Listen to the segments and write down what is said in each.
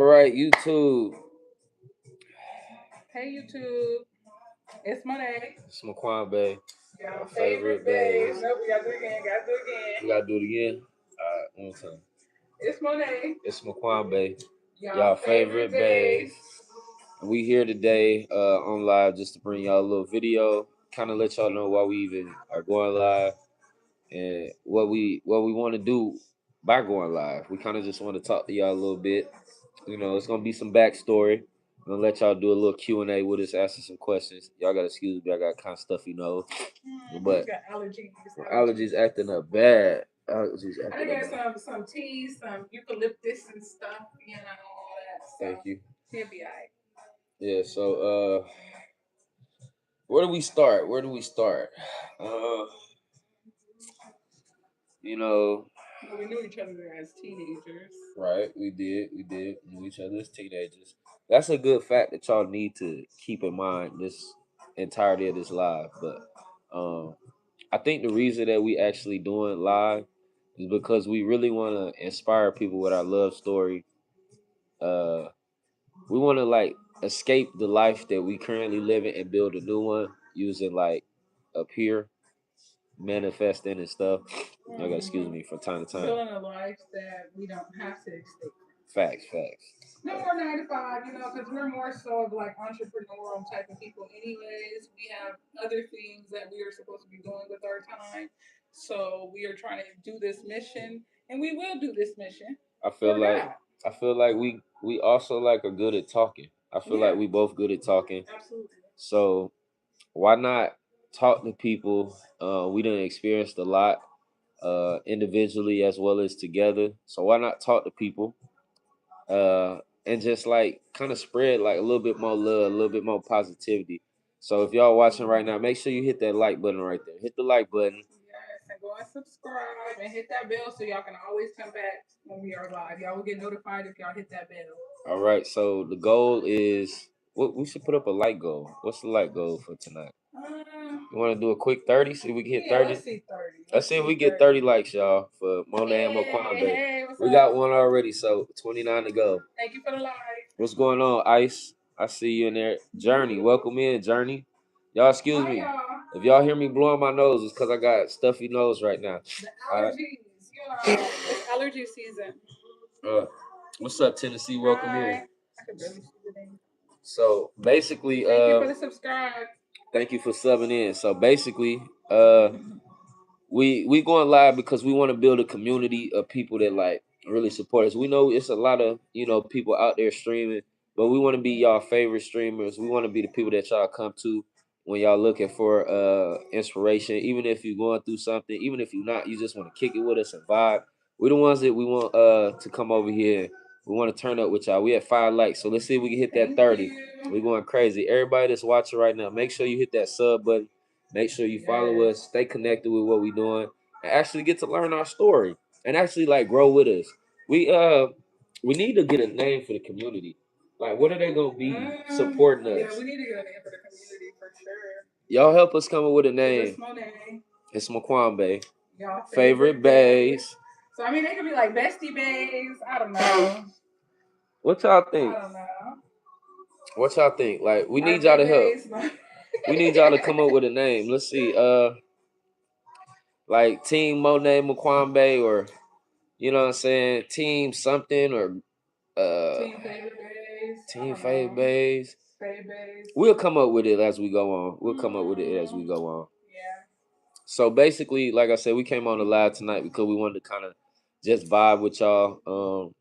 All right, YouTube. Hey YouTube, it's Moh'Nae. It's Moh'Nae. Your Favorite favorite bays. bays. Nope, we gotta do it again. We gotta do it again. All right, one more time. It's Moh'Nae. It's Moh'Nae. Y'all Favorite bays. We here today on live just to bring y'all a little video, kind of let y'all know why we even are going live and what we want to do by going live. We kind of just want to talk to y'all a little bit. You know, it's gonna be some backstory. I'm gonna let y'all do a little Q&A with us, answer some questions. Y'all gotta excuse me, I got kind of stuffy nose, but got allergies. Allergies acting up bad. Allergies acting I up got bad. some tea, some eucalyptus and stuff. You know all that. So Thank you. He'll be alright. Yeah. So, where do we start? Uh, you know, Well, we knew each other as teenagers. right? We did knew each other as teenagers. That's a good fact that y'all need to keep in mind this entirety of this live. But I think the reason that we actually doing live is because we really want to inspire people with our love story. Uh, we want to like escape the life that we currently live in and build a new one using like a peer manifesting and stuff. I gotta excuse me from time to time. Building a life that we don't have to escape. Facts. No more 9 to 5, because we're more so of like entrepreneurial type of people. Anyways, we have other things that we are supposed to be doing with our time. So we are trying to do this mission, and we will do this mission. I feel like we also like are good at talking. I feel like we both good at talking. Absolutely. So why not talk to people? We done experienced a lot individually as well as together. So why not talk to people and just like kind of spread like a little bit more love, a little bit more positivity. So if y'all watching right now, make sure you hit that like button right there. Hit the like button. Yes, and go and subscribe and hit that bell so y'all can always come back when we are live. Y'all will get notified if y'all hit that bell. All right. So the goal is what we should put up a like goal. What's the like goal for tonight? You want to do a quick 30? See if we can hit 30. Let's see 30. Let's see if we get 30 likes, y'all, for Moh'Nae and Moh'Nae. We got one already, so 29 to go. Thank you for the like. What's going on, Ice? I see you in there. Journey, welcome in, Journey. Y'all, excuse me. If y'all hear me blowing my nose, it's because I got stuffy nose right now. The allergies, it's allergy season. What's up, Tennessee? Welcome in. I could barely see the name. So basically, thank you for the subscribe. Thank you for subbing in. So basically, we going live because we want to build a community of people that like really support us. We know it's a lot of people out there streaming, but we want to be y'all favorite streamers. We want to be the people that y'all come to when y'all looking for inspiration. Even if you're going through something, even if you're not, you just want to kick it with us and vibe. We're the ones that we want to come over here. We want to turn up with y'all. We at 5 likes, so let's see if we can hit that 30. We're going crazy. Everybody that's watching right now, make sure you hit that sub button. Make sure you follow us, stay connected with what we're doing, and actually get to learn our story and actually like grow with us. We need to get a name for the community. Like, what are they gonna be supporting us? Yeah, we need to get a name for the community for sure. Y'all help us come up with a name. It's Moh'Nae. Y'all favorite bays. So I mean, they could be like bestie bays. I don't know. What y'all think? I don't know. What y'all think? Like, we need y'all to help. We need y'all to come up with a name. Let's see. Like Team Moh'Nae Moh'Nae, or you know what I'm saying, Team something, or Team Favorite Bays. We'll come up with it as we go on. Yeah. So basically, like I said, we came on the live tonight because we wanted to kind of just vibe with y'all.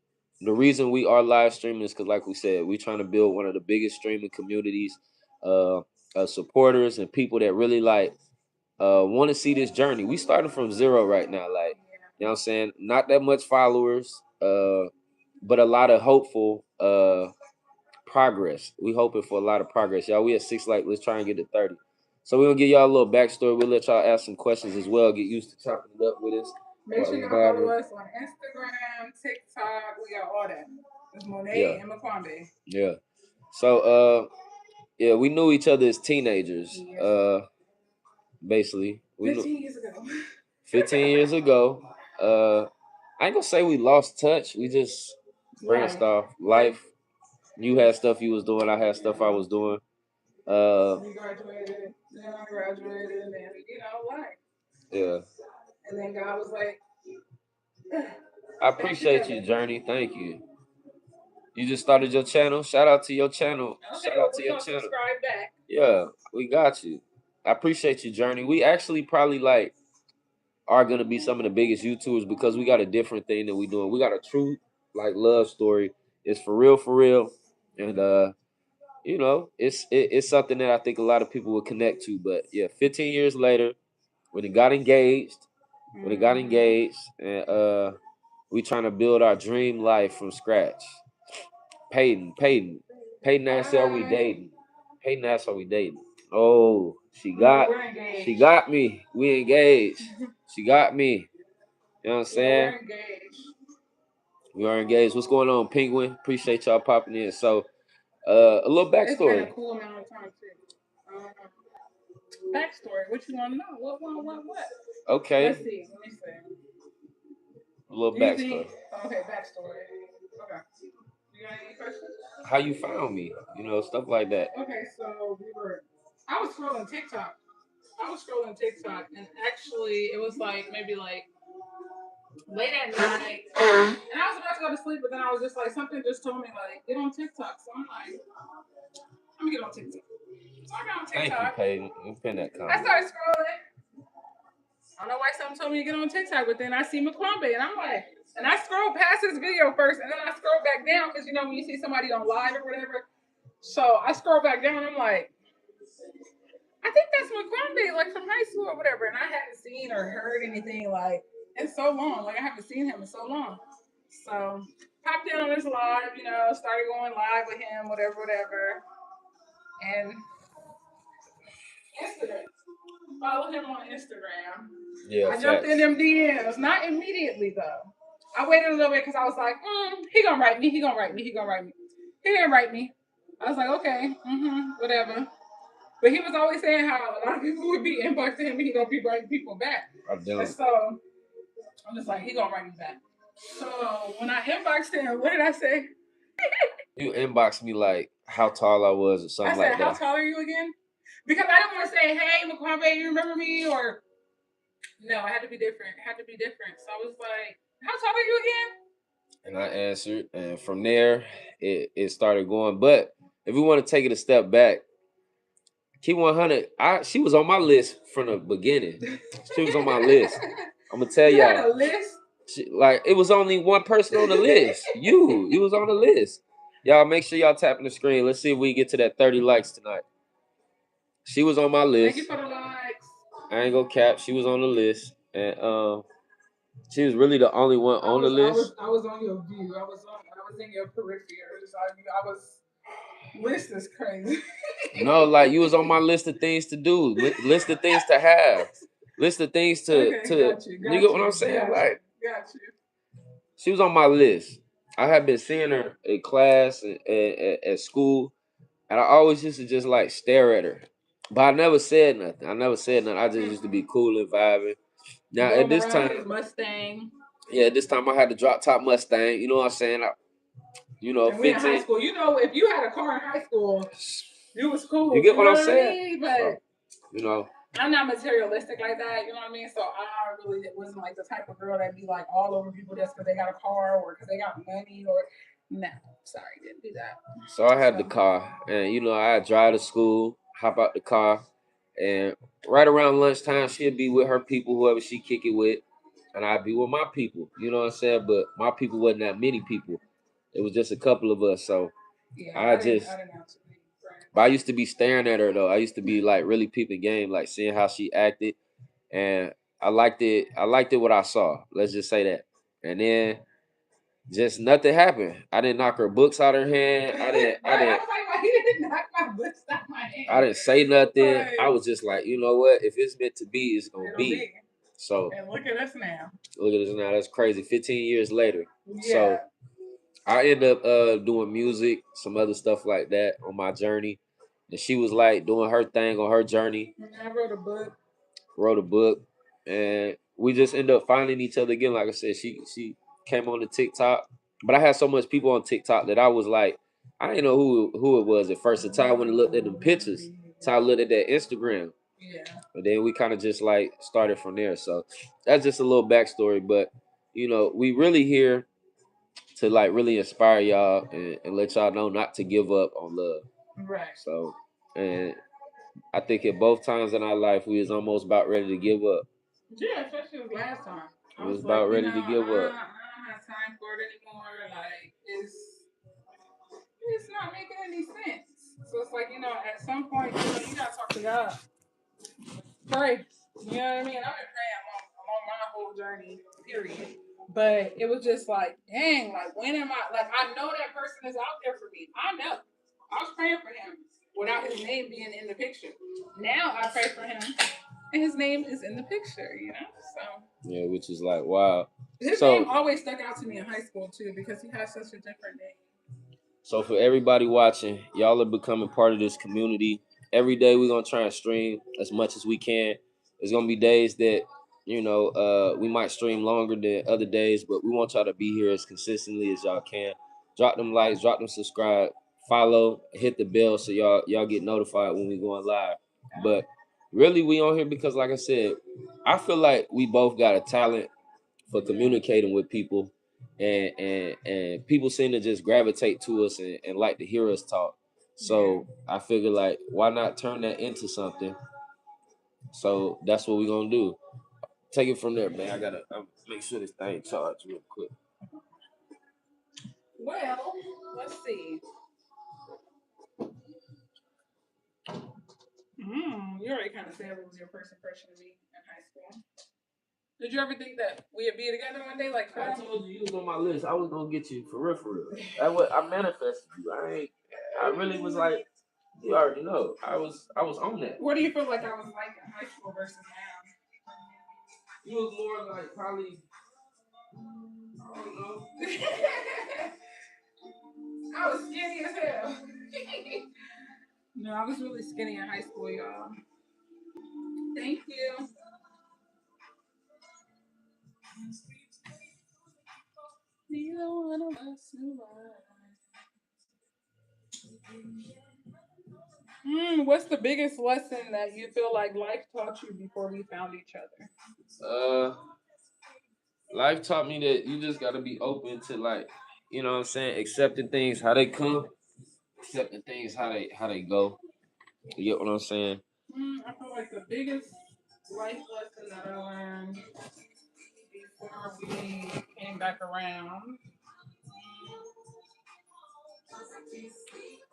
The reason we are live streaming is because, like we said, we're trying to build one of the biggest streaming communities of supporters and people that really like want to see this journey. We started from zero right now, like, you know what I'm saying? Not that much followers, but a lot of hopeful progress. We hoping for a lot of progress. Y'all, we at 6 likes. Let's try and get to 30. So we're gonna give y'all a little backstory. We'll let y'all ask some questions as well. Get used to chopping it up with us. Make sure y'all follow us on Instagram, TikTok. We got all that. It's Moh'Nae and Moh'Nae. Yeah. So yeah, we knew each other as teenagers. Basically. 15 years ago. 15 years ago. I ain't gonna say we lost touch. We just branched off. Life You had stuff you was doing. I had stuff I was doing. We graduated, then I graduated, and then life. Yeah. And then God was like, I appreciate you, Journey. Thank you. You just started your channel. Shout out to your channel. Okay, Shout out to we your gonna channel. subscribe back. Yeah, we got you. I appreciate you, Journey. We actually probably like are gonna be some of the biggest YouTubers because we got a different thing that we doing. We got a true like love story. It's for real, and it's something that I think a lot of people will connect to. But yeah, 15 years later, when it got engaged, and we trying to build our dream life from scratch. Peyton asked, "Are we dating?" Peyton asked, "Are we dating?" Oh, she got me. We engaged. She got me. You know what I'm saying? We're engaged. We are engaged. What's going on, Penguin? Appreciate y'all popping in. So, a little It's been backstory. a cool amount of time too. Backstory. What you want to know? What? Okay, Let's see. Let me see. a little Do you backstory. think? Okay, backstory. Okay. You got any questions? How you found me? Stuff like that. Okay, so I was scrolling TikTok. And actually, it was like maybe like late at night, and I was about to go to sleep, but then I was just like, something just told me like, get on TikTok. So I'm like, let me get on TikTok. So I got on Thank you, TikTok. Peyton. You pin that I comment. started scrolling. I don't know why something told me to get on TikTok, but then I see McCombie, and I'm like, and I scrolled past this video first, and then I scrolled back down because when you see somebody on live or whatever. So I scrolled back down, and I'm like, I think that's McCombie, like from high school or whatever, and I hadn't seen or heard anything like in so long. Like I haven't seen him in so long. So popped in on his live, started going live with him, whatever, and Instagram. Follow him on Instagram. Yeah, I jumped in them DMs, not immediately though. I waited a little bit because I was like, he gonna write me. He gonna write me. He didn't write me. I was like, okay, whatever. But he was always saying how a lot of people would be inboxing him and he gonna be writing people back. And so I'm just like, he gonna write me back. So when I inboxed him, what did I say? You inboxed me like how tall I was or something like that. How tall are you again? Because I didn't want to say, hey, McCombie, you remember me? Or no, it had to be different. So I was like, how tall are you again? And I answered, and from there it started going. But if we want to take it a step back, Key 100, she was on my list from the beginning. She was on my list. I'm gonna tell You y'all. had a list? Like it was only one person on the list. You was on the list. Y'all make sure y'all tapping the screen. Let's see if we get to that 30 likes tonight. She was on my list. Thank you for the likes. I ain't gonna cap. She was on the list, and she was really the only one on the list. I was on your view. I was in your periphery. I was. List is crazy. No, like you was on my list of things to do, list of things to have, list of things to got you, you get what I'm saying? Like, got you. She was on my list. I had been seeing her in class and at school, and I always used to just like stare at her, but I never said nothing. I just used to be cool and vibing. Now at this time, his Mustang. Yeah, at this time I had the drop top Mustang. You know what I'm saying? And we in high school. If you had a car in high school, you was cool. You get what I'm saying? But I'm not materialistic like that. You know what I mean? So I really wasn't like the type of girl that'd be like all over people just because they got a car or because they got money or. No, sorry, didn't do that. So I had the car, and I drive to school, hop out the car, and right around lunchtime, she'd be with her people, whoever she kick it with, and I'd be with my people. You know what I'm saying? But my people wasn't that many people. It was just a couple of us. So I didn't have to be. But I used to be staring at her though. I used to be like really peeping game, like seeing how she acted, and I liked it. I liked it what I saw. Let's just say that. And then just nothing happened. I didn't knock her books out of her hand. I didn't. I was like, why you didn't knock my books out my hand? I didn't say nothing. Right. I was just like, you know what? If it's meant to be, it's gonna be. So and look at us now. That's crazy. 15 years later. Yeah. So I ended up doing music, some other stuff like that on my journey. And she was like doing her thing on her journey. I wrote a book. And we just ended up finding each other again. Like I said, she came on the TikTok. But I had so much people on TikTok that I was like I didn't know who it was at first. The time when I looked at them pictures, Ty looked at that Instagram. Yeah. And then we kind of just like started from there. So that's just a little backstory. But we really here to like really inspire y'all and let y'all know not to give up on love. Right. So, and I think at both times in our life we was almost about ready to give up. Yeah, especially the last time. I We was was like, about ready to give up. I don't have time for it anymore. Like, it's not making any sense. So it's like, at some point, you gotta talk to God. Pray. You know what I mean? I've been praying. I'm on my whole journey, period. But it was just like, dang, like when am I like I know that person is out there for me. I know. I was praying for him without his name being in the picture. Now I pray for him and his name is in the picture. So Yeah, which is like wow. His name always stuck out to me in high school too because he has such a different name. So for everybody watching, y'all are becoming part of this community. Every day we're gonna try and stream as much as we can. There's gonna be days that we might stream longer than other days, but we want y'all to be here as consistently as y'all can. Drop them likes, drop them subscribe, follow, hit the bell so y'all get notified when we going live. But really, we on here because, like I said, I feel like we both got a talent for communicating with people, and people seem to just gravitate to us and like to hear us talk. So I figure like why not turn that into something? So that's what we're gonna do. Take it from there, man. I gotta make sure this thing charged real quick. Well, let's see. You already kind of said what was your first impression of me in high school. Did you ever think that we'd be together one day? Like I told you was on my list. I was gonna get you for real, for real. I manifested you. I really was like, you already know. I was on that. What do you feel like I was like in high school versus now? You was more like probably. I don't know. I was skinny as hell. No, I was really skinny in high school, y'all. Thank you. Neither one of us what's the biggest lesson that you feel like life taught you before we found each other? Life taught me that you just gotta be open to like, you know what I'm saying, accepting things how they come, accepting things how they go. You get what I'm saying? I feel like the biggest life lesson that I learned before we came back around.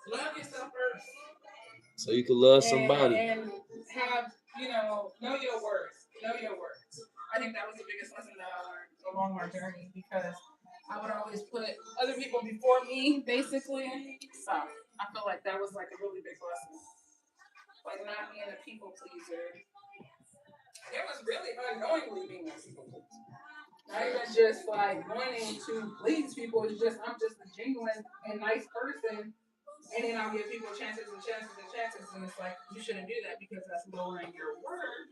Love yourself first. So you can love somebody. And have, know your worth. Know your worth. I think that was the biggest lesson that I learned along my journey because I would always put other people before me, basically. So I feel like that was like a really big lesson. Like not being a people pleaser. It was really unknowingly being a people pleaser. Not even just like wanting to please people. It's just I'm just a genuine and nice person, and then I'll give people chances and chances and chances, and it's like you shouldn't do that because that's lowering your worth,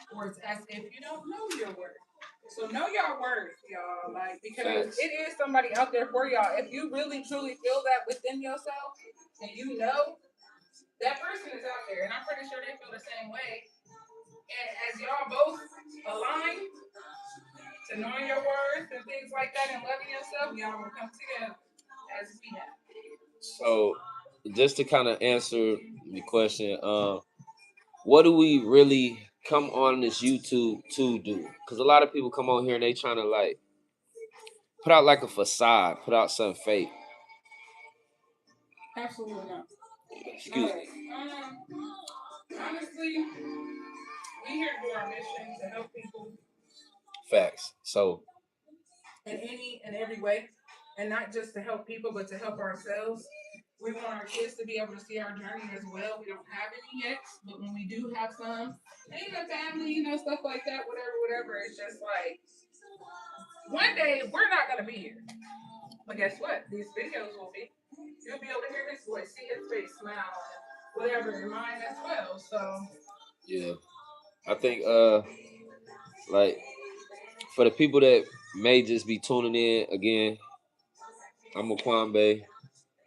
or it's as if you don't know your worth. So know your worth, y'all. Like because it is somebody out there for y'all. If you really truly feel that within yourself, and you know that person is out there, and I'm pretty sure they feel the same way. And as y'all both align to knowing your worth and things like that and loving yourself, y'all will come together as we have. So just to kind of answer the question, what do we really come on this YouTube to do? Because a lot of people come on here and they trying to like put out like a facade, put out something fake. Absolutely not. Excuse me. Honestly, we here to do our mission to help people. Facts. So In any and every way, and not just to help people, but to help ourselves. We want our kids to be able to see our journey as well. We don't have any yet, but when we do have some, and even family, stuff like that, whatever. It's just like one day we're not gonna be here, but guess what? These videos will be. You'll be able to hear his voice, see his face, smile, whatever in mine as well. So yeah, I think like for the people that may just be tuning in again, I'm Moh'Nae.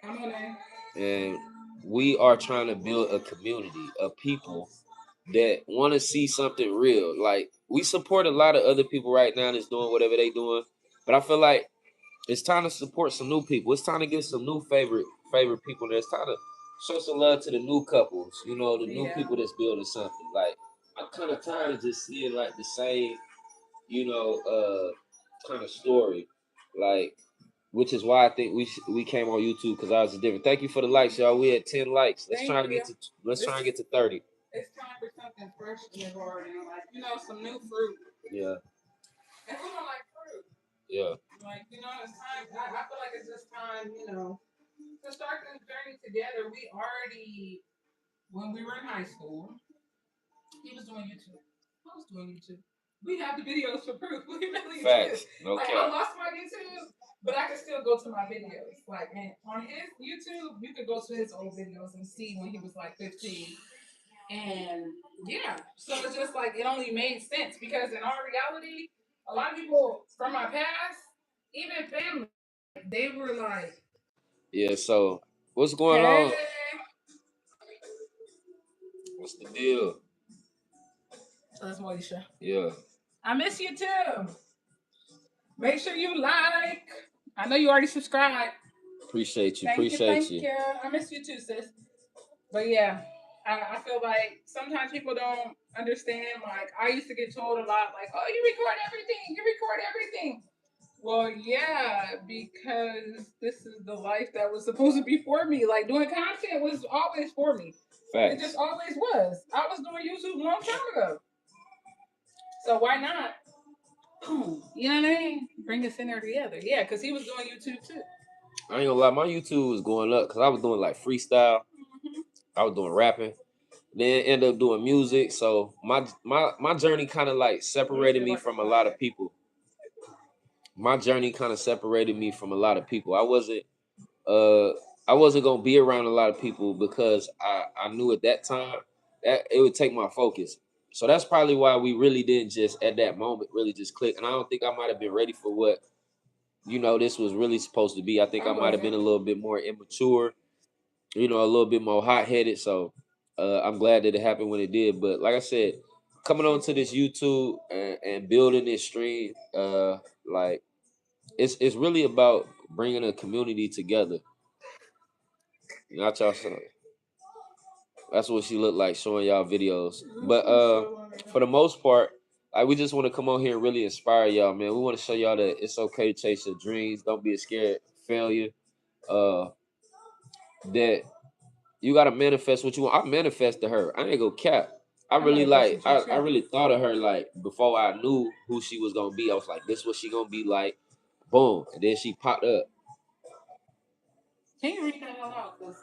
I'm Moh'Nae. and we are trying to build a community of people that want to see something real. Like we support a lot of other people right now that's doing whatever they doing, but I feel like it's time to support some new people. It's time to get some new favorite people. There. It's time to show some love to the new couples. You know, the new people that's building something. Like I'm kind of tired of just seeing like the same, you know, kind of story. Like, which is why I think we came on YouTube because ours is different. Thank you for the likes, y'all. We had 10 likes. Let's try and get to 30. It's time for something fresh in the garden, like some new fruit. Yeah. And who don't like fruit? Yeah. Like it's time. I feel like it's just time, to start this journey together. We already, when we were in high school, he was doing YouTube. I was doing YouTube. We have the videos for proof. We really Facts. did. No Like cap. I lost my YouTube, but I can still go to my videos. Like and on his YouTube, you could go to his old videos and see when he was like 15. And yeah, so it's just like it only made sense because in our reality, a lot of people from my past, even family, they were like, Yeah. So what's going "Hey, on? What's the deal? that's Moisha. Yeah. I miss you too. Make sure you like. I know you already subscribed. Appreciate you. Thank you. I miss you too, sis. But yeah, I feel like sometimes people don't understand. Like I used to get told a lot, like, "Oh, you record everything. You record everything." Well, yeah, because this is the life that was supposed to be for me. Like doing content was always for me. Facts. It just always was. I was doing YouTube a long time ago. So why not? Boom. You know what I mean? Bring us in there together. Yeah, because he was doing YouTube too. I ain't gonna lie, my YouTube was going up because I was doing like freestyle. Mm-hmm. I was doing rapping. Then end up doing music. So my journey kind of like separated me from a lot of people. My journey kind of separated me from a lot of people. Uh I wasn't gonna be around a lot of people because I knew at that time that it would take my focus. So that's probably why we really didn't just at that moment really just click. And I don't think I might have been ready for what this was really supposed to be. I think I might have been a little bit more immature, a little bit more hot headed. So I'm glad that it happened when it did. But like I said, coming on to this YouTube and building this stream, like it's really about bringing a community together. Not y'all saying. That's what she looked like showing y'all videos. But for the most part, like we just want to come on here and really inspire y'all, man. We want to show y'all that it's okay to chase your dreams. Don't be scared of failure. Uh, that you gotta manifest what you want. I manifested her. I ain't gonna cap. I really thought of her like before I knew who she was gonna be. I was like, this what she gonna be like. Boom. And then she popped up. Can you read that out loud?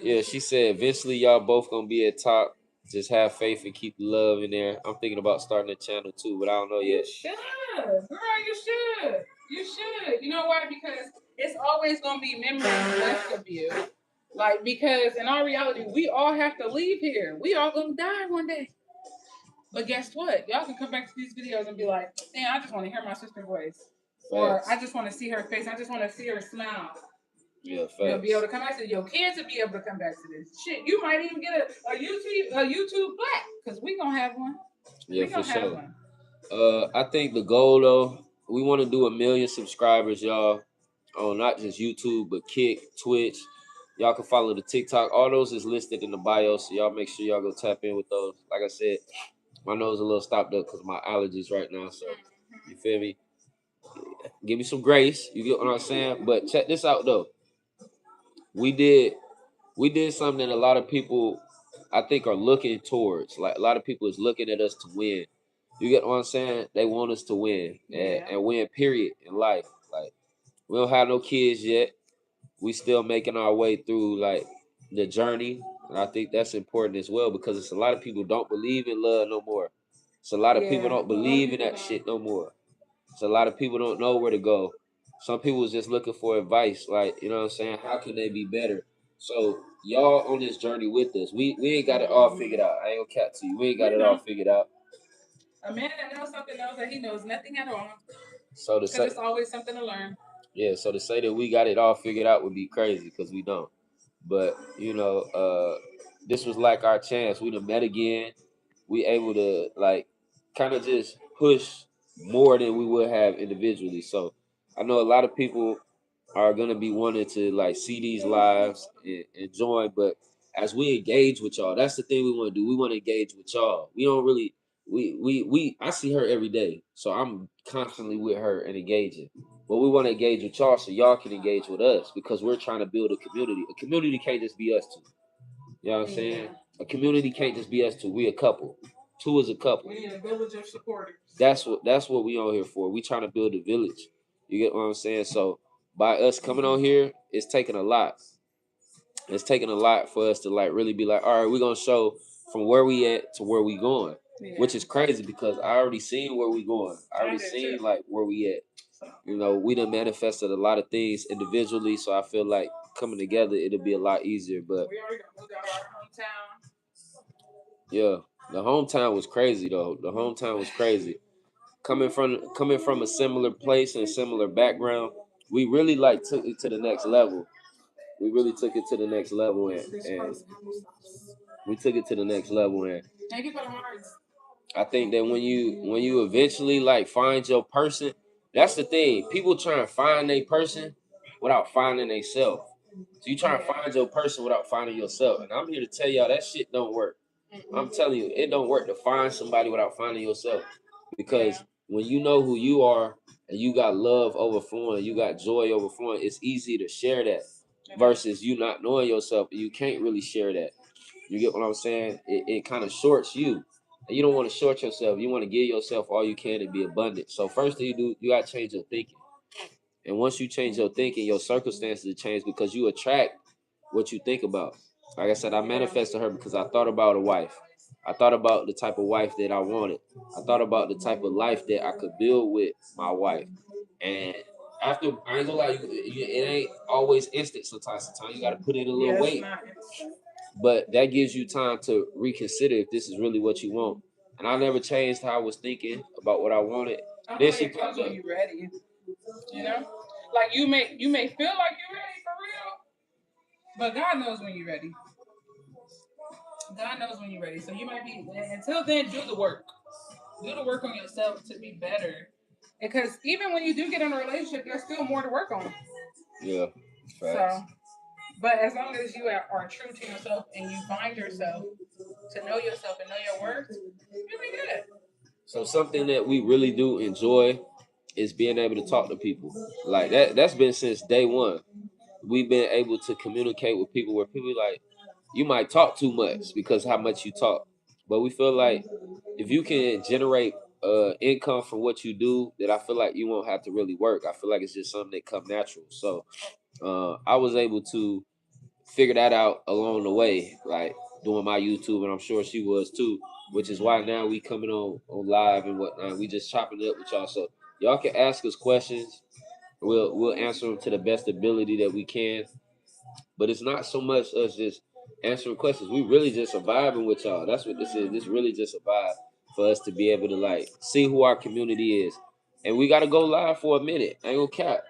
Yeah, she said eventually y'all both gonna be at top. Just have faith and keep the love in there. I'm thinking about starting a channel too, but I don't know You yet. should, girl. You should. You should. You know why? Because it's always gonna be memories left of you. Like because in our reality, we all have to leave here. We all gonna die one day. But guess what? Y'all can come back to these videos and be like, "Man, I just want to hear my sister's voice," or Facts. "I just want to see her face. I just want to see her smile." Yeah, facts. You'll be able to come back to this. Your kids will be able to come back to this. Shit, you might even get a YouTube Black because we gonna have one. Yeah, We for gonna have sure. one. I think the goal though, we want to do 1 million subscribers, y'all, on not just YouTube but Kick, Twitch. Y'all can follow the TikTok. All those is listed in the bio, so y'all make sure y'all go tap in with those. Like I said, my nose is a little stopped up because of my allergies right now. So you feel me? Give me some grace. You get what I'm saying? But check this out though. We did we did something that a lot of people I think are looking towards. Like a lot of people is looking at us to win. You get what I'm saying? They want us to win and win. Period in life. Like we don't have no kids yet. We still making our way through like the journey, and I think that's important as well because it's a lot of people don't believe in love no more. It's a lot of people don't believe in that shit no more. It's a lot of people don't know where to go. Some people is just looking for advice, like you know what I'm saying. How can they be better? So y'all on this journey with us. We ain't got it all figured out. I ain't gonna cat to you. We ain't got it all figured out. A man that knows something knows that he knows nothing at all. So Because it's always something to learn. Yeah, so to say that we got it all figured out would be crazy because we don't. But this was like our chance. We done met again. We able to like kind of just push more than we would have individually. So I know a lot of people are gonna be wanting to like see these lives and join, but as we engage with y'all, that's the thing we want to do. We want to engage with y'all. We don't really we I see her every day, so I'm constantly with her and engaging. But we want to engage with y'all so y'all can engage with us because we're trying to build a community. A community can't just be us two. You know what I'm saying? A community can't just be us two. We a couple. Two is a couple. We need a village of supporters. That's what we on here for. We trying to build a village. You get what I'm saying? So by us coming on here, it's taking a lot. It's taking a lot for us to like really be like, all right, we're gonna show from where we at to where we going. Yeah. Which is crazy because I already seen where we going. I already seen like where we at. You know, we done manifested a lot of things individually, so I feel like coming together it'll be a lot easier. But we already moved out our hometown. Yeah, the hometown was crazy though. The hometown was crazy. Coming from a similar place and similar background, we really like took it to the next level. We really took it to the next level and we took it to the next level and thank you for the hearts. I think that when you eventually like find your person, that's the thing. People try and find a person without finding a self. So you try and find your person without finding yourself. And I'm here to tell y'all that shit don't work. I'm telling you, it don't work to find somebody without finding yourself. Because when you know who you are and you got love overflowing, you got joy overflowing, it's easy to share that versus you not knowing yourself. You can't really share that. You get what I'm saying? It kind of shorts you. And you don't want to short yourself. You want to give yourself all you can and be abundant. So first thing you do, you got to change your thinking. And once you change your thinking, your circumstances change because you attract what you think about. Like I said, I manifested her because I thought about a wife. I thought about the type of wife that I wanted. I thought about the type of life that I could build with my wife. And after, I ain't gonna lie, it ain't always instant sometimes. Sometimes you got to put in a little weight. But that gives you time to reconsider if this is really what you want. And I never changed how I was thinking about what I wanted. Then she comes when you're ready. You know, like you may feel like you're ready for real, but God knows when you're ready. God knows when you're ready. So you might be until then. Do the work. Do the work on yourself to be better. Because even when you do get in a relationship, there's still more to work on. Yeah. Facts. So, but as long as you are true to yourself and you find yourself to know yourself and know your worth, you'll be good. So something that we really do enjoy is being able to talk to people. Like that's been since day one. We've been able to communicate with people where people like, you might talk too much because how much you talk. But we feel like if you can generate income from what you do, that I feel like you won't have to really work. I feel like it's just something that come natural. So I was able to figure that out along the way, like doing my YouTube, and I'm sure she was too. Which is why now we coming on live and whatnot. We just chopping it up with y'all, so y'all can ask us questions. We'll answer them to the best ability that we can. But it's not so much us just answering questions. We really just surviving with y'all. That's what this is. This really just a vibe for us to be able to like see who our community is. And we gotta go live for a minute. I ain't gonna cap.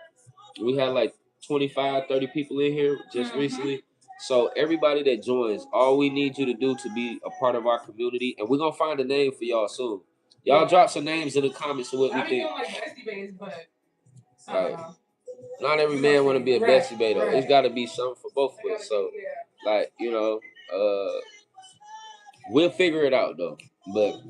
We had like 25, 30 people in here just recently. So everybody that joins, all we need you to do to be a part of our community, and we're gonna find a name for y'all soon. Y'all drop some names in the comments of what we think. Like bestie bays, but right. Not every man want to be a bestie bae though. Right. It's got to be something for both of us. So, like we'll figure it out though. But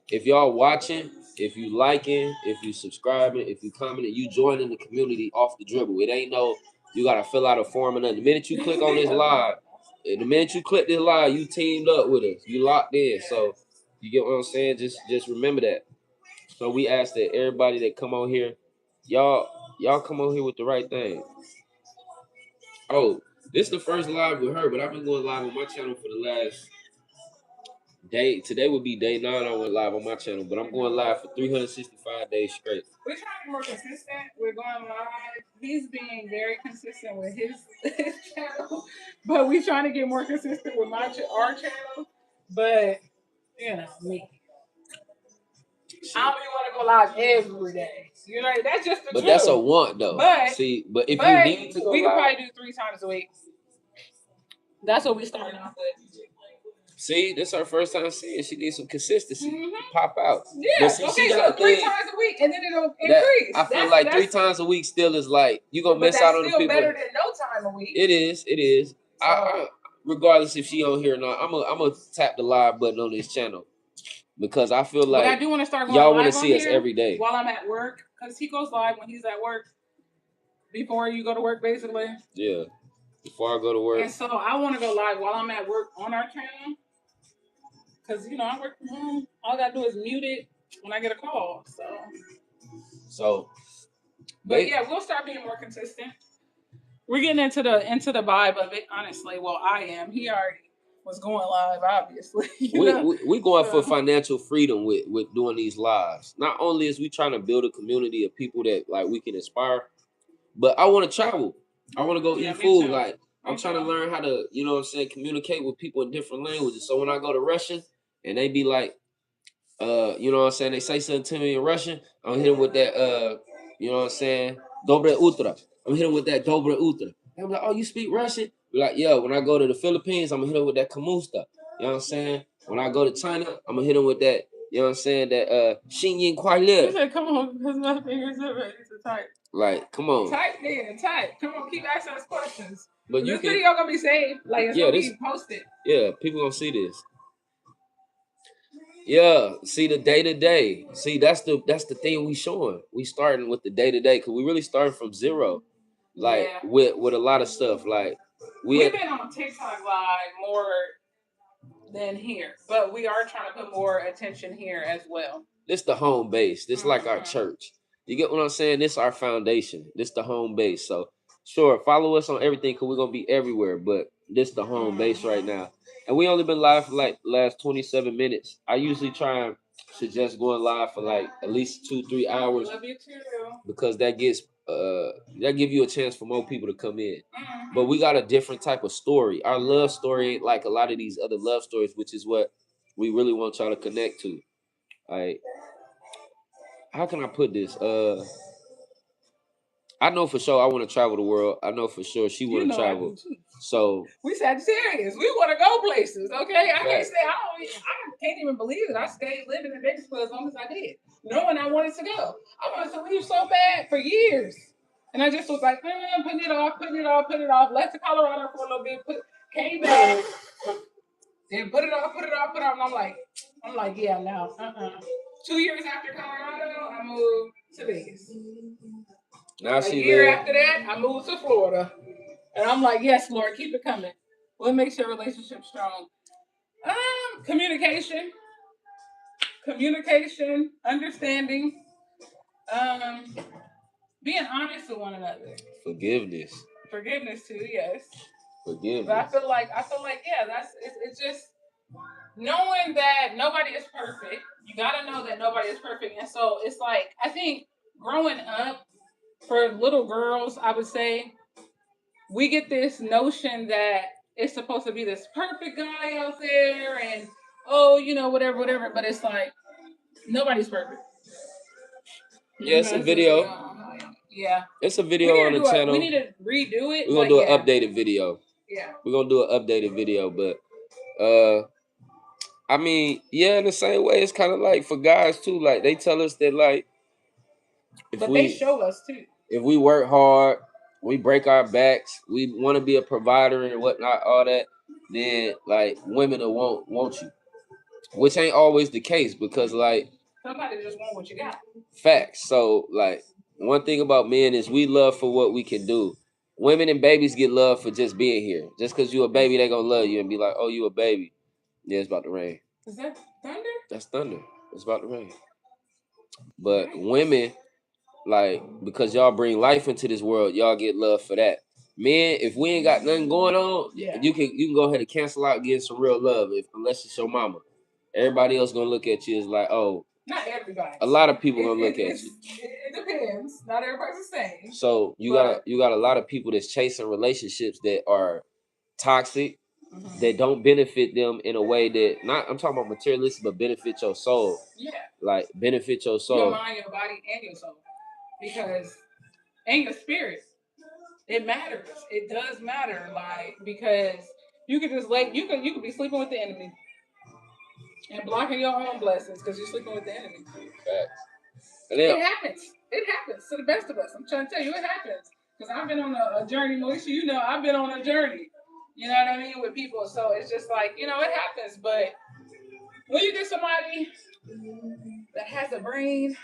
if y'all watching, if you liking, if you subscribing, if you commenting, you joining the community off the dribble. It ain't no you gotta fill out a form or nothing. The minute you click on this live, the minute you click this live, you teamed up with us. You locked in. So you get what I'm saying? Just remember that. So we ask that everybody that come on here, y'all come on here with the right thing. Oh, this is the first live with her, but I've been going live on my channel for the last day. Today would be day 9. I went live on my channel, but I'm going live for 365 days straight. We're trying to be more consistent. We're going live. He's being very consistent with his channel, but we're trying to get more consistent with our channel. But me. I don't even want to go live every day. You know, that's just the but truth. That's a want though. But see, but if you need to go we live, could probably do 3 times a week. That's what we starting off with. See, this is her first time seeing. She needs some consistency. Pop out. Yeah. But see, okay. So 3 times a week, and then it'll increase. I feel like 3 times a week still is like you gonna miss out on the people. Still better than no time a week. It is. It is. I regardless if she on here or not, I'm gonna tap the live button on this channel because I feel like but I do want to start going y'all want to see us every day while I'm at work because he goes live when he's at work before you go to work, basically. Yeah. Before I go to work. And so I want to go live while I'm at work on our channel. Because, you know, I work from home. All I got to do is mute it when I get a call. But yeah, we'll start being more consistent. We're getting into the vibe of it, honestly. Well, I am. He already was going live, obviously. We going for financial freedom with doing these lives. Not only is we trying to build a community of people that like we can inspire, but I want to travel. I want to go eat food. Too. Like I'm trying to learn how to, you know what I'm saying, communicate with people in different languages. So when I go to Russian and they be like, you know what I'm saying, they say something to me in Russian, I'm hit them with that, you know what I'm saying, Dobre Utra. I'm hit them with that Dobre Utra. I'm like, oh, you speak Russian? Be like, yeah. When I go to the Philippines, I'm gonna hit them with that Kamusta. You know what I'm saying? When I go to China, I'm gonna hit them with that. You know what I'm saying? That Xin Yin Kuai Le. You said, come on, because my fingers are ready to type. Like, come on. Type then, type. Come on, keep asking us questions. But this video gonna be saved. Like it's gonna be posted. Yeah, people gonna see this. Yeah, see the day to day. See, that's the thing we showing. We starting with the day to day because we really starting from zero. Like with a lot of stuff. Like we've been on TikTok live more than here, but we are trying to put more attention here as well. This the home base. This like our church. You get what I'm saying? This our foundation. This the home base. So sure, follow us on everything because we're gonna be everywhere. But this the home base right now. And we only been live for like last 27 minutes. I usually try and suggest going live for like at least 2-3 hours. Love you too. Because that gets that give you a chance for more people to come in. But we got a different type of story. Our love story ain't like a lot of these other love stories, which is what we really want y'all to connect to. Like, how can I put this? I know for sure I want to travel the world. I know for sure she want to travel. So we Sagittarius. We want to go places. Okay, I can't say I can't even believe it. I stayed living in Vegas for as long as I did, knowing I wanted to go. I wanted to leave so bad for years, and I just was like, putting it off. Left to Colorado for a little bit, came back, then put it off. And I'm like, yeah, no, 2 years after Colorado, I moved to Vegas. Now a year after that, I moved to Florida. And I'm like, yes, Lord, keep it coming. What makes your relationship strong? Communication, understanding, being honest with one another. Forgiveness too, yes. Forgiveness. But I feel like, yeah, it's just knowing that nobody is perfect. You gotta know that nobody is perfect. And so it's like, I think growing up, for little girls, I would say, we get this notion that it's supposed to be this perfect guy out there and, whatever. But it's like, nobody's perfect. Yeah, it's a video. Yeah. It's a video on the channel. We need to redo it. We're going to do an updated video. Yeah. We're going to do an updated video. But, I mean, yeah, in the same way, it's kind of like for guys, too. Like, they tell us that, like, they show us, too. If we work hard, we break our backs, we want to be a provider and whatnot, all that, then like women will want you, which ain't always the case because like somebody just want what you got. Facts. So like one thing about men is we love for what we can do. Women and babies get love for just being here. Just because you a baby, they gonna love you and be like, oh, you a baby. Yeah, it's about to rain. Is that thunder? That's thunder. It's about to rain. But women, like, because y'all bring life into this world, y'all get love for that. Men, if we ain't got nothing going on, you can go ahead and cancel out getting some real love unless it's your mama. Everybody else gonna look at you as like, oh. Not everybody. A lot of people gonna look at you. It depends. Not everybody's the same. So you got a lot of people that's chasing relationships that are toxic, that don't benefit them in a way that not I'm talking about materialistic, but benefit your soul. Yeah. Like benefit your soul. Your mind, your body, and your soul. Because and your spirit. It matters. It does matter. Like because you could just you could be sleeping with the enemy and blocking your own blessings because you're sleeping with the enemy. Facts. It happens. It happens to the best of us. I'm trying to tell you, it happens. Because I've been on a journey, Moisha. You know, I've been on a journey. You know what I mean with people. So it's just like it happens. But when you get somebody that has a brain,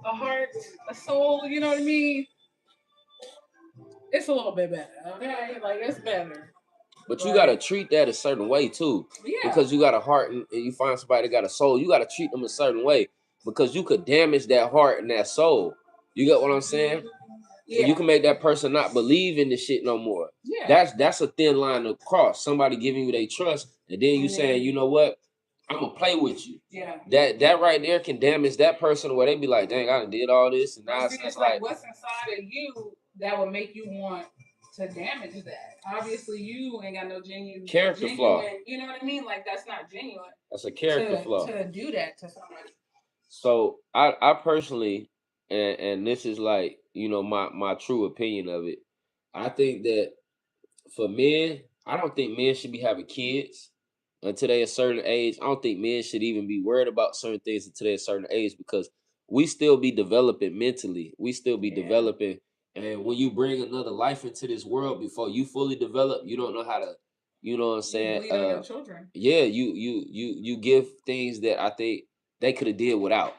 a heart, a soul, you know what I mean? It's a little bit better, okay? Like it's better. But you gotta treat that a certain way too. Yeah. Because you got a heart and you find somebody that got a soul, you gotta treat them a certain way. Because you could damage that heart and that soul. You get what I'm saying? Yeah. And you can make that person not believe in this shit no more. Yeah. That's a thin line to cross. Somebody giving you their trust, and then you saying, you know what? I'm gonna play with you. Yeah. That right there can damage that person where they be like, dang, I done did all this, and now it's like what's inside of you that would make you want to damage that. Obviously, you ain't got no genuine flaw. You know what I mean? Like that's not genuine. That's a character flaw to do that to somebody. So I personally, and this is like my true opinion of it. I think that for men, I don't think men should be having kids until they a certain age. I don't think men should even be worried about certain things until they a certain age because we still be developing mentally. We still be developing. And when you bring another life into this world before you fully develop, you don't know how to, you know what I'm saying? You bleed on your children. Yeah, you give things that I think they could have did without.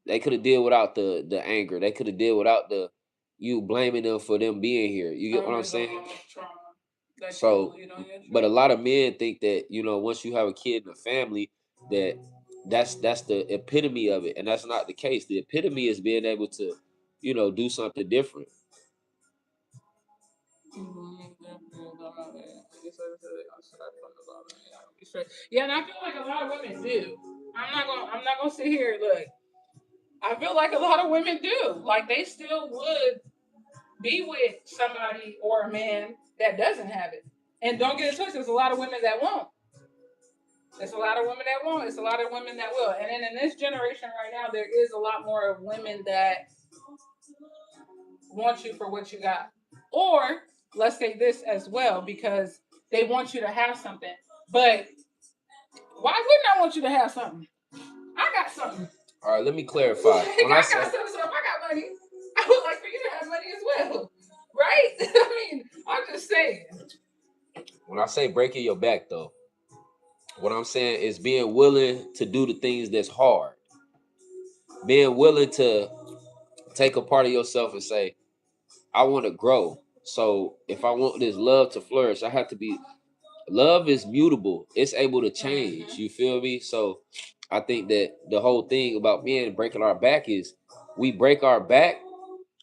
They could have did without the anger. They could have did without the you blaming them for them being here. You get what I'm saying? So, but a lot of men think that once you have a kid in a family, that's the epitome of it, and that's not the case. The epitome is being able to, do something different. Yeah, and I feel like a lot of women do. I'm not gonna sit here. Look, I feel like a lot of women do. Like they still would be with somebody or a man that doesn't have it. And don't get it twisted, there's a lot of women that won't. There's a lot of women that won't. It's a lot of women that will. And then in this generation right now, there is a lot more of women that want you for what you got. Or let's say this as well, because they want you to have something. But why wouldn't I want you to have something? I got something. All right, let me clarify. I got something, so if I got money, I would like for you to have money as well. Right? I mean, I'm just saying. When I say breaking your back, though, what I'm saying is being willing to do the things that's hard. Being willing to take a part of yourself and say, I want to grow. So if I want this love to flourish, I have to be. Love is mutable. It's able to change. You feel me? So I think that the whole thing about men breaking our back is we break our back,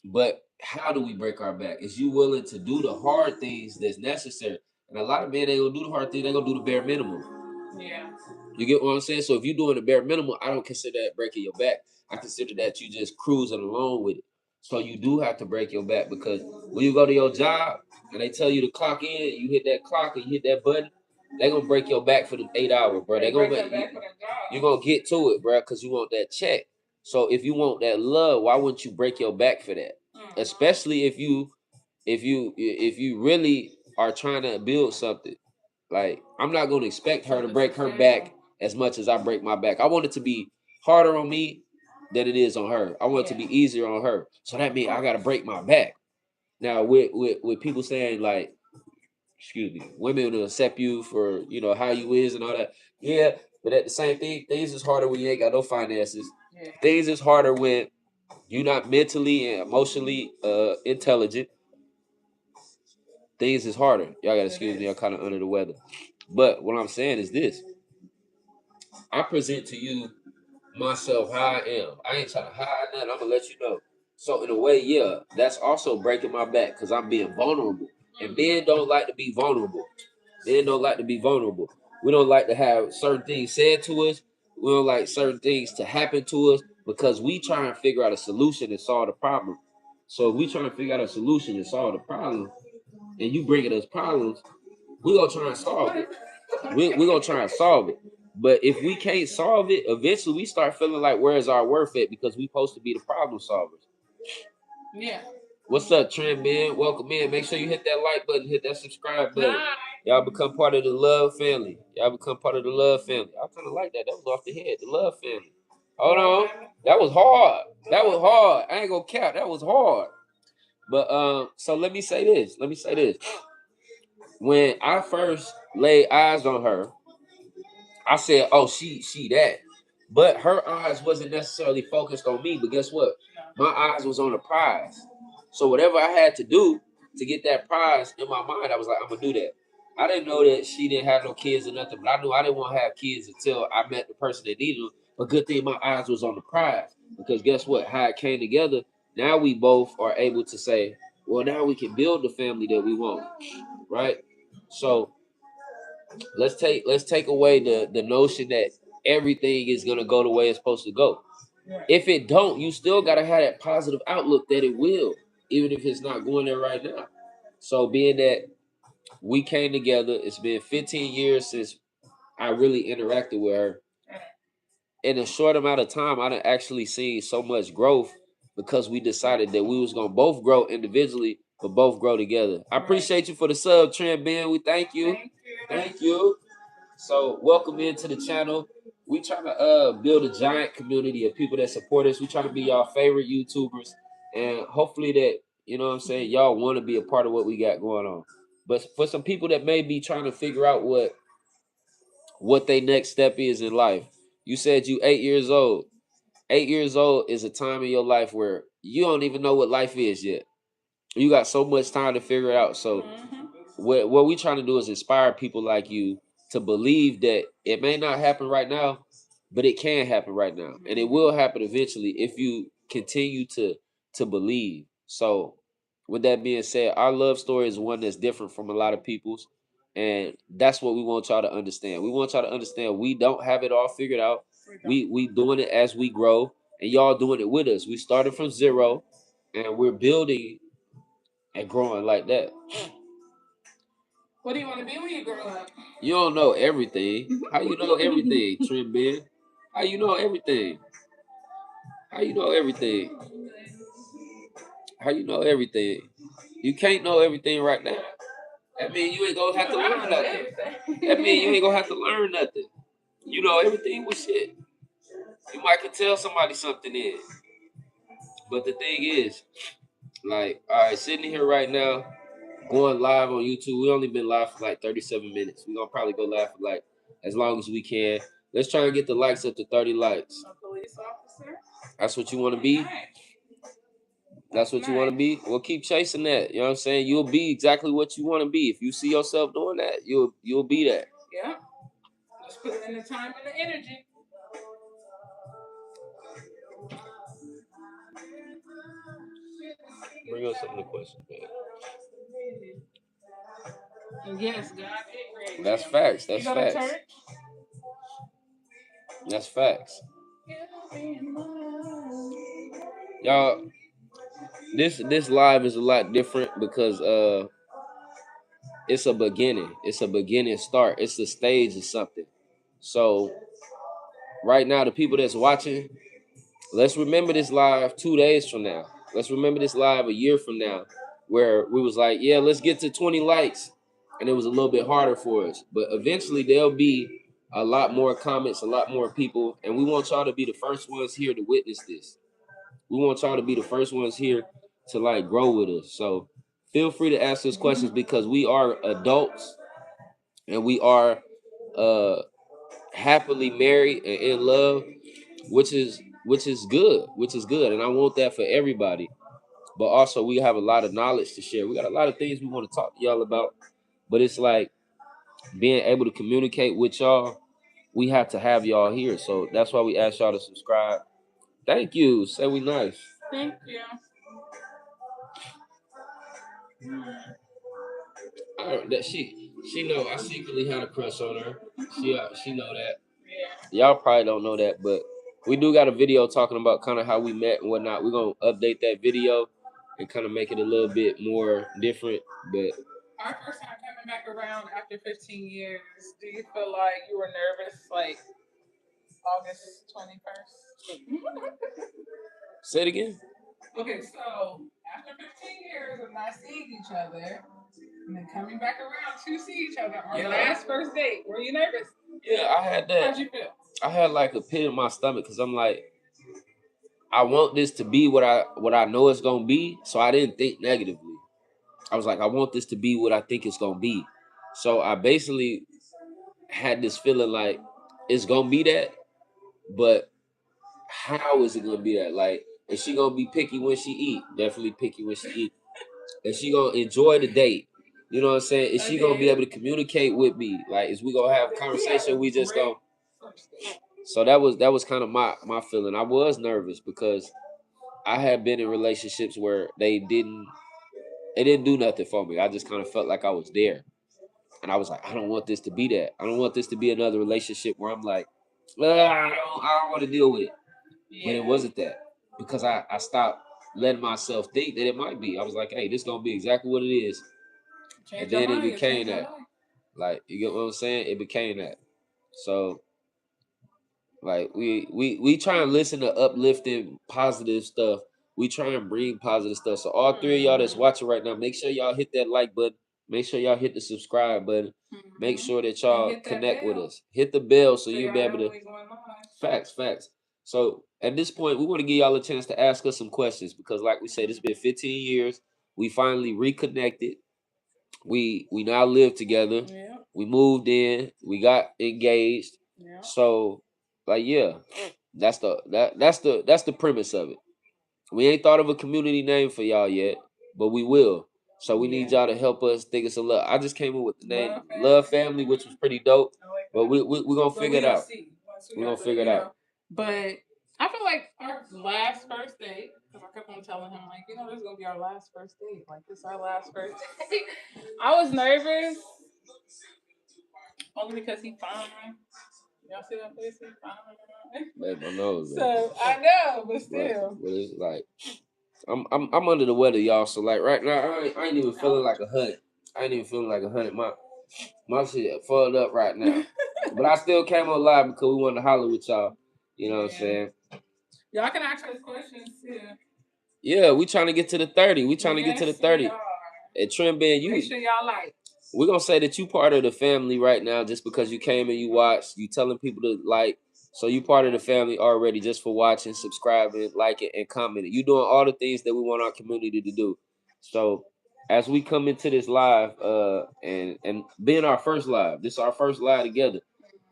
but how do we break our back? Is you willing to do the hard things that's necessary? And a lot of men ain't gonna do the hard thing, they gonna do the bare minimum. Yeah. You get what I'm saying? So if you're doing the bare minimum, I don't consider that breaking your back. I consider that you just cruising along with it. So you do have to break your back because when you go to your job and they tell you to clock in, you hit that clock and you hit that button, they're gonna break your back for the 8 hours, bro. They're gonna you're gonna get to it, bro, because you want that check. So if you want that love, why wouldn't you break your back for that? Especially if you really are trying to build something. Like I'm not gonna expect her to break her back as much as I break my back. I want it to be harder on me than it is on her. I want it to be easier on her. So that means I gotta break my back. Now with people saying like, excuse me, women will accept you for how you is and all that. Yeah, but at the same thing, things is harder when you ain't got no finances. Yeah. Things is harder when you're not mentally and emotionally intelligent. Things is harder. Y'all gotta excuse me, I'm kind of under the weather. But what I'm saying is this. I present to you myself how I am. I ain't trying to hide nothing. I'm gonna let you know. So in a way, yeah, that's also breaking my back because I'm being vulnerable. And men don't like to be vulnerable. Men don't like to be vulnerable. We don't like to have certain things said to us. We don't like certain things to happen to us because we try and figure out a solution and solve the problem. So if we try to figure out a solution and solve the problem, and you bringing us problems, we gonna try and solve it. We gonna try and solve it. But if we can't solve it, eventually we start feeling like where's our worth at because we supposed to be the problem solvers. Yeah. What's up, Trend Man? Welcome in. Make sure you hit that like button, hit that subscribe button. Y'all become part of the love family. Y'all become part of the love family. I kind of like that. That was off the head. The love family. Hold on. That was hard. That was hard. I ain't gonna cap. That was hard. But so let me say this. Let me say this. When I first laid eyes on her, I said, "Oh, she that," but her eyes wasn't necessarily focused on me. But guess what? My eyes was on the prize. So whatever I had to do to get that prize in my mind, I was like, "I'm gonna do that." I didn't know that she didn't have no kids or nothing, but I knew I didn't want to have kids until I met the person that needed them. But good thing my eyes was on the prize because guess what? How it came together. Now we both are able to say, "Well, now we can build the family that we want." Right? So let's take away the notion that everything is gonna go the way it's supposed to go. Right. If it don't, you still gotta have that positive outlook that it will, even if it's not going there right now. So being that we came together, it's been 15 years since I really interacted with her. In a short amount of time, I done actually seen so much growth because we decided that we was gonna both grow individually, but both grow together. I appreciate you for the sub, Trend Ben. We thank you. Thank you. So welcome into the channel. We trying to build a giant community of people that support us. We trying to be y'all favorite YouTubers, and hopefully that you know what I'm saying y'all want to be a part of what we got going on. But for some people that may be trying to figure out what their next step is in life, you said you 8 years old. 8 years old is a time in your life where you don't even know what life is yet. You got so much time to figure it out. So what we trying to do is inspire people like you to believe that it may not happen right now, but it can happen right now, and it will happen eventually if you continue to believe. So, with that being said, our love story is one that's different from a lot of people's, and that's what we want y'all to understand. We want y'all to understand we don't have it all figured out. We doing it as we grow, and y'all doing it with us. We started from zero, and we're building and growing like that. What do you want to be when you grow up? You don't know everything. How you know everything, Trim Ben? How you know everything? How you know everything? How you know everything? You can't know everything right now. That mean you ain't gonna have to learn nothing. That mean you ain't gonna have to learn nothing. You know everything with shit. You might could tell somebody something is. But the thing is, like, all right, sitting here right now, going live on YouTube. We only been live for like 37 minutes. We're gonna probably go live for like as long as we can. Let's try and get the likes up to 30 likes. A police officer? That's what you want to be? That's what you want to be? Well, keep chasing that. You know what I'm saying? You'll be exactly what you want to be. If you see yourself doing that, you'll be that. Yeah. Just put in the time and the energy. Bring us some of the questions, man. Yes, God did create. That's facts. That's you go to facts. church? That's facts. Y'all, this live is a lot different because it's a beginning. It's a beginning start. It's the stage of something. So right now, the people that's watching, let's remember this live 2 days from now. Let's remember this live a year from now, where we was like, yeah, let's get to 20 likes, and it was a little bit harder for us. But eventually, there'll be a lot more comments, a lot more people, and we want y'all to be the first ones here to witness this. We want y'all to be the first ones here to like grow with us. So feel free to ask us questions because we are adults and we are uh happily married and in love, which is good, and I want that for everybody. But also we have a lot of knowledge to share. We got a lot of things we want to talk to y'all about, but it's like being able to communicate with y'all. We have to have y'all here, so that's why we ask y'all to subscribe. Thank you. Say we nice. Thank you. That she know I secretly had a crush on her. She know that. Y'all probably don't know that, but we do got a video talking about kind of how we met and whatnot. We're gonna update that video and kind of make it a little bit more different. But our first time coming back around after 15 years, do you feel like you were nervous like August 21st? Say it again. Okay, so after 15 years of not seeing each other, and then coming back around to see each other, our last first date, were you nervous? Yeah, I had that. How'd you feel? I had like a pit in my stomach because I'm like, I want this to be what I know it's gonna be. So I didn't think negatively. I was like, I want this to be what I think it's gonna be. So I basically had this feeling like it's gonna be that, but how is it gonna be that? Like, is she gonna be picky when she eat? Definitely picky when she eat. Is she gonna enjoy the date? You know what I'm saying? Is she gonna be able to communicate with me? Like, is we gonna have a conversation? We just gonna. So that was kind of my feeling. I was nervous because I had been in relationships where they didn't do nothing for me. I just kind of felt like I was there. And I was like, I don't want this to be that. I don't want this to be another relationship where I'm like, I don't want to deal with it. But it wasn't that. Because I stopped letting myself think that it might be. I was like, hey, this gonna be exactly what it is. And then it became that. Like, you get what I'm saying? It became that. So like we try and listen to uplifting positive stuff. We try and bring positive stuff. So all three of y'all that's watching right now, make sure y'all hit that like button. Make sure y'all hit the subscribe button. Make sure that y'all connect with us. Hit the bell so you'll be able to. Facts. So at this point, we want to give y'all a chance to ask us some questions because, like we said, it's been 15 years. We finally reconnected. We now live together. Yeah. We moved in. We got engaged. Yeah. So, like, yeah, that's the premise of it. We ain't thought of a community name for y'all yet, but we will. So we need y'all to help us think of some love. I just came up with the name Love Family, which was pretty dope. But we're gonna figure it out. We're gonna figure it out. But I feel like our last first date, because I kept on telling him, like, this is gonna be our last first date. Like, this is our last first date. I was nervous only because he fine. Y'all see that face? He fine. Like my nose. So I know, but still. But it's like I'm under the weather, y'all. So like right now, I ain't even feeling like 100. I ain't even feeling like 100. My shit fucked up right now. But I still came on live because we wanted to holler with y'all. You know what I'm saying? Y'all can ask us questions too. Yeah, we trying to get to the 30. We trying to get to the 30. And Trend Band, Make sure y'all like. We're gonna say that you part of the family right now just because you came and you watched. You telling people to like. So you part of the family already just for watching, subscribing, liking, and commenting. You doing all the things that we want our community to do. So as we come into this live, and being our first live, this is our first live together.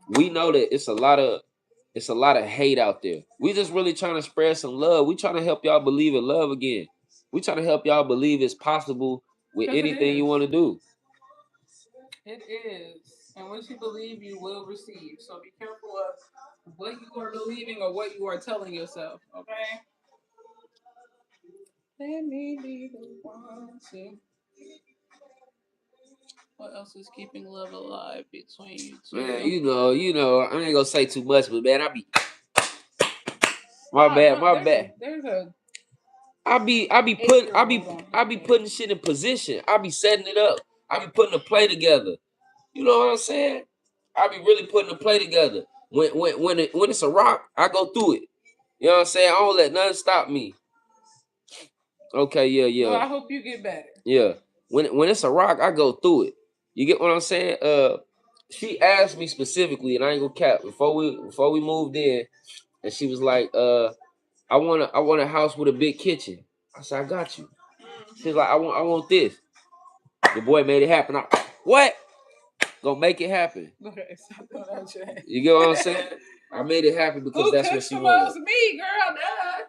We know that it's a lot of hate out there. We just really trying to spread some love. We trying to help y'all believe in love again. We trying to help y'all believe it's possible with anything you want to do. It is. And what you believe, you will receive. So be careful of what you are believing or what you are telling yourself. Okay? Let me be the one to. What else is keeping love alive between you two? Man, I ain't gonna say too much, but man, my bad. There's a I be putting shit in position. I be setting it up. I be putting a play together. You know what I'm saying? I be really putting a play together. When it's a rock, I go through it. You know what I'm saying? I don't let nothing stop me. Okay, yeah. Well, I hope you get better. Yeah. When it's a rock, I go through it. You get what I'm saying? She asked me specifically, and I ain't gonna cap, before we moved in, and she was like, I want a house with a big kitchen. I said, I got you. She's like, I want this. The boy made it happen. What? Gonna make it happen. Okay, stop doing that shit. You get what I'm saying? I made it happen because that's what she wanted. Me, girl, duh.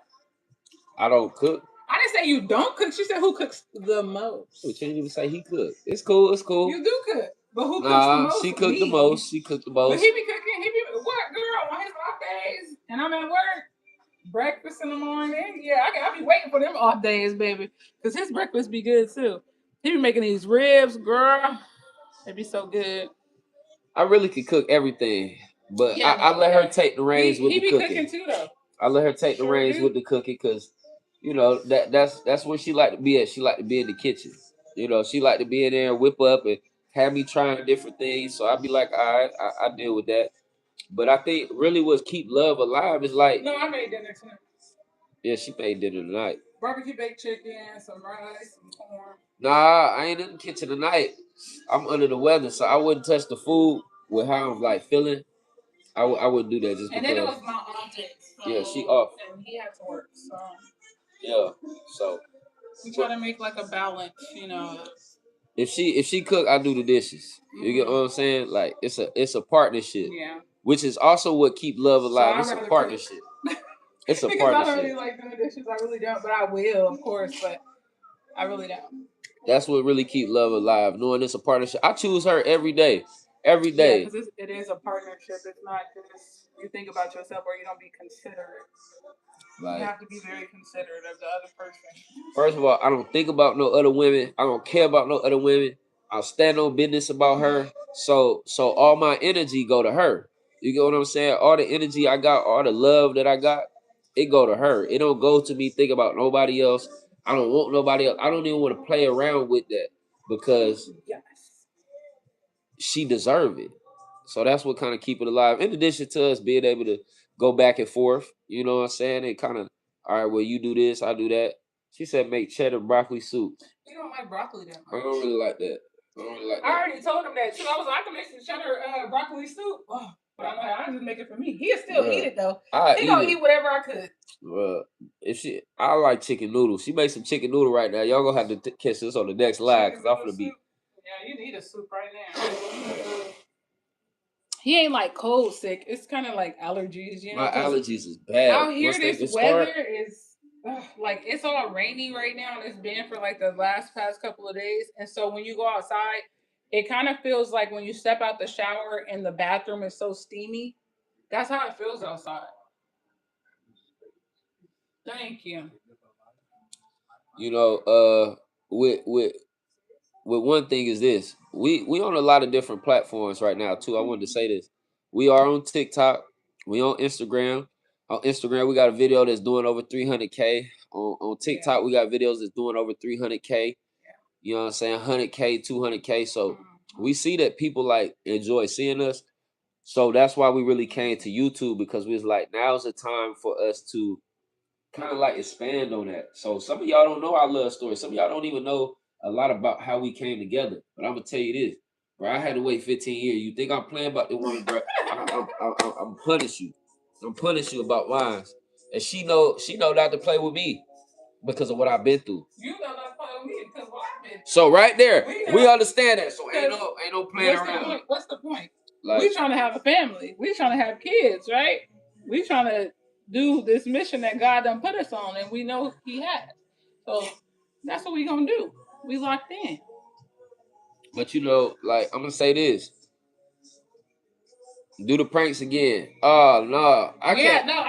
I don't cook. I didn't say you don't cook. She said who cooks the most. We can't even say he cooked. It's cool. You do cook. But who cooks the most? She cooked the most. But he be cooking. He be what, girl? On his off days, and I'm at work. Breakfast in the morning. Yeah, I be waiting for them off days, baby. Because his breakfast be good too. He be making these ribs, girl. They be so good. I really could cook everything. But yeah, I let her take the reins with the cooking. He be cooking too, though. I let her take the reins with the cooking because, that's where she like to be at. She like to be in the kitchen. You know, she like to be in there and whip up and have me trying different things. So I'd be like, all right, I deal with that. But I think really what's keep love alive is like, No, I made dinner tonight. yeah, she made dinner tonight. Barbecue baked chicken, some rice, some corn. Nah, I ain't in the kitchen tonight. I'm under the weather, so I wouldn't touch the food with how I'm like feeling. I wouldn't do that just and because. And then it was my aunt's. So, yeah, she off. And he had to work, so. Yeah, so. We try to make like a balance, you know. If she cook, I do the dishes. You get what I'm saying? Like it's a partnership. Yeah. Which is also what keep love alive. So it's a partnership. It's a because partnership. I don't really like doing dishes. I really don't, but I will, of course. But I really don't. That's what really keep love alive. Knowing it's a partnership. I choose her every day. Every day. Yeah, because it is a partnership. It's not just you think about yourself or you don't be considerate. Like, you have to be very considerate of the other person. First of all, I don't think about no other women. I don't care about no other women. I'll stand on business about her. So all my energy go to her. You get what I'm saying? All the energy I got, all the love that I got, it go to her. It don't go to me think about nobody else. I don't want nobody else. I don't even want to play around with that because she deserve it. So that's what kind of keep it alive. In addition to us being able to go back and forth, you know what I'm saying? It kind of, all right, well, you do this, I do that. She said make cheddar broccoli soup. You don't like broccoli that much. I don't really like that. I already told him that too. I was like, I can make some cheddar broccoli soup. Oh, but I'm like, I just make it for me. He'll still eat it though. He gonna eat whatever I could. I like chicken noodles. She made some chicken noodle right now. Y'all gonna have to catch this on the next live because I'm gonna be. Yeah, you need a soup right now. He ain't like cold sick. It's kind of like allergies, you know. My allergies is bad. Out here, this weather is like it's all rainy right now, and it's been for like the past couple of days. And so when you go outside, it kind of feels like when you step out the shower and the bathroom is so steamy. That's how it feels outside. Thank you. You know, with one thing is this. We on a lot of different platforms right now too. I wanted to say this. We are on TikTok. We on Instagram. On Instagram, we got a video that's doing over 300K. On TikTok, we got videos that's doing over 300K. You know what I'm saying? 100K, 200K. So we see that people like enjoy seeing us. So that's why we really came to YouTube because we was like, now's the time for us to kind of like expand on that. So some of y'all don't know our love story. Some of y'all don't even know a lot about how we came together. But I'm gonna tell you this, bro. I had to wait 15 years. You think I'm playing about the woman, bro? I'm punish you. I'm punish you about mine. And she know not to play with me because of what I've been through. You know not to play with me because what I've been through. So right there, we understand that. So ain't no playing around. What's the point? Like, we trying to have a family. We trying to have kids, right? We trying to do this mission that God done put us on, and we know He has. So that's what we gonna do. We locked in. But you know, like I'm gonna say this. Do the pranks again. Oh no, I can't. No,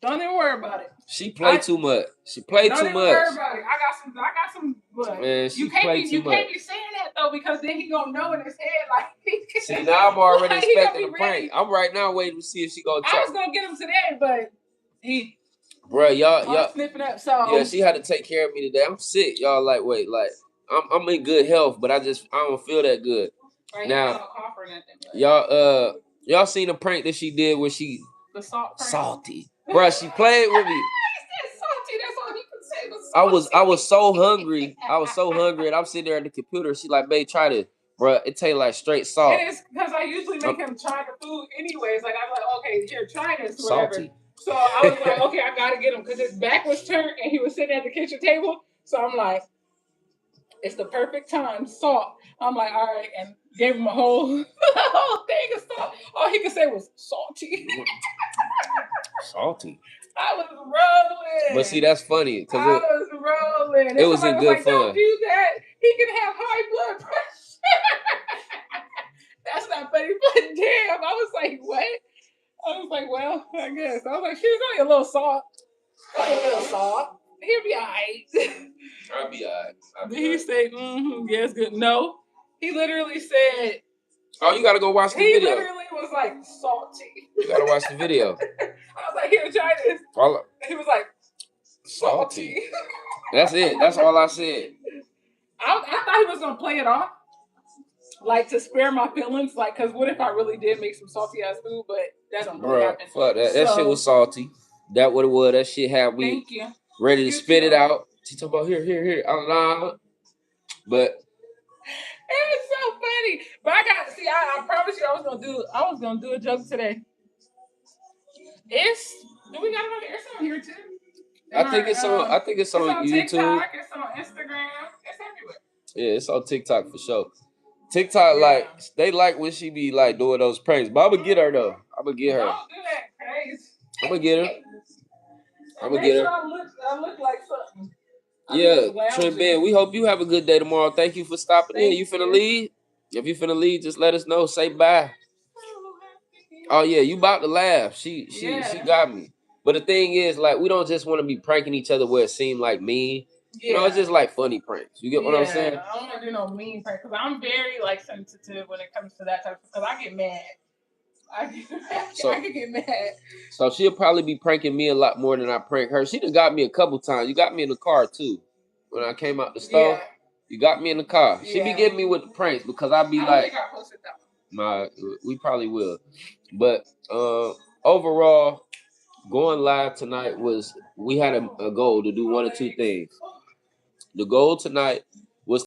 don't even worry about it. She played too much. She played too much. Don't even worry about it. I got some. But man, you can't be saying that though because then he gonna know in his head like. See, now I'm already expecting a prank. I'm right now waiting to see if she gonna try. I was gonna get him today, but he. Bro, y'all sniffing up. So yeah, she had to take care of me today. I'm sick, y'all. Like, wait, like I'm in good health, but I don't feel that good. Right, now, y'all seen the prank that she did where she the salt prank? Salty, bro. She played with me. Salty. That's all he could say was salty. I was so hungry. And I'm sitting there at the computer. She like, babe, try this. Bro, it tastes like straight salt. And it's because I usually make him try the food anyways. Like, I'm like, okay, here, try this, whatever. Salty. So I was like, okay, I gotta get him because his back was turned and he was sitting at the kitchen table. So I'm like, it's the perfect time, salt. I'm like, all right, and gave him a whole thing of salt. All he could say was salty. Salty. I was rolling. But see, that's funny because I was rolling. And it was in good fun. Don't do that. He can have high blood pressure. That's not funny, but damn, I was like, what? I was like, well, I guess. I was like, she's only a little salt. He'll be all right. I'll be all right. He said, yes, good. No. He literally said. Oh, you gotta go watch the video. He literally was like, salty. You gotta watch the video. I was like, here, try this. He was like, salty. That's it. That's all I said. I thought he was gonna play it off, like to spare my feelings, like, cause what if I really did make some salty ass food, but that don't really Bro, happen. fuck that. That shit was salty. That what it was. That shit had me Thank you. ready to You spit too. it out. She talking about here. But It's so funny. But I got see. I promise you, I was gonna do a joke today. It's do we got it on here? It's on here too. In I think it's on. I think it's it's on on YouTube. TikTok. It's on Instagram. It's everywhere. Yeah, it's on TikTok for sure. TikTok, like they like when she be like doing those pranks. But I'm gonna get her though. I'm gonna get her. Don't do that, crazy. I'm gonna get her. I'm gonna Make get sure her. I look like something. Yeah, Trent Ben, we hope you have a good day tomorrow. Thank you for stopping in. You finna leave? If you finna leave, just let us know. Say bye. Oh yeah, you about to laugh. She got me. But the thing is, like, we don't just want to be pranking each other where it seemed like mean. You know, it's just like funny pranks. You get what I'm saying? I don't want to do no mean prank because I'm very like sensitive when it comes to that type of, because I get mad. I can get mad. So she'll probably be pranking me a lot more than I prank her. She done got me a couple times. You got me in the car too. When I came out the store, you got me in the car. She be getting me with the pranks because I be like, we probably will. But overall, going live tonight was, we had a goal to do one or two things. The goal tonight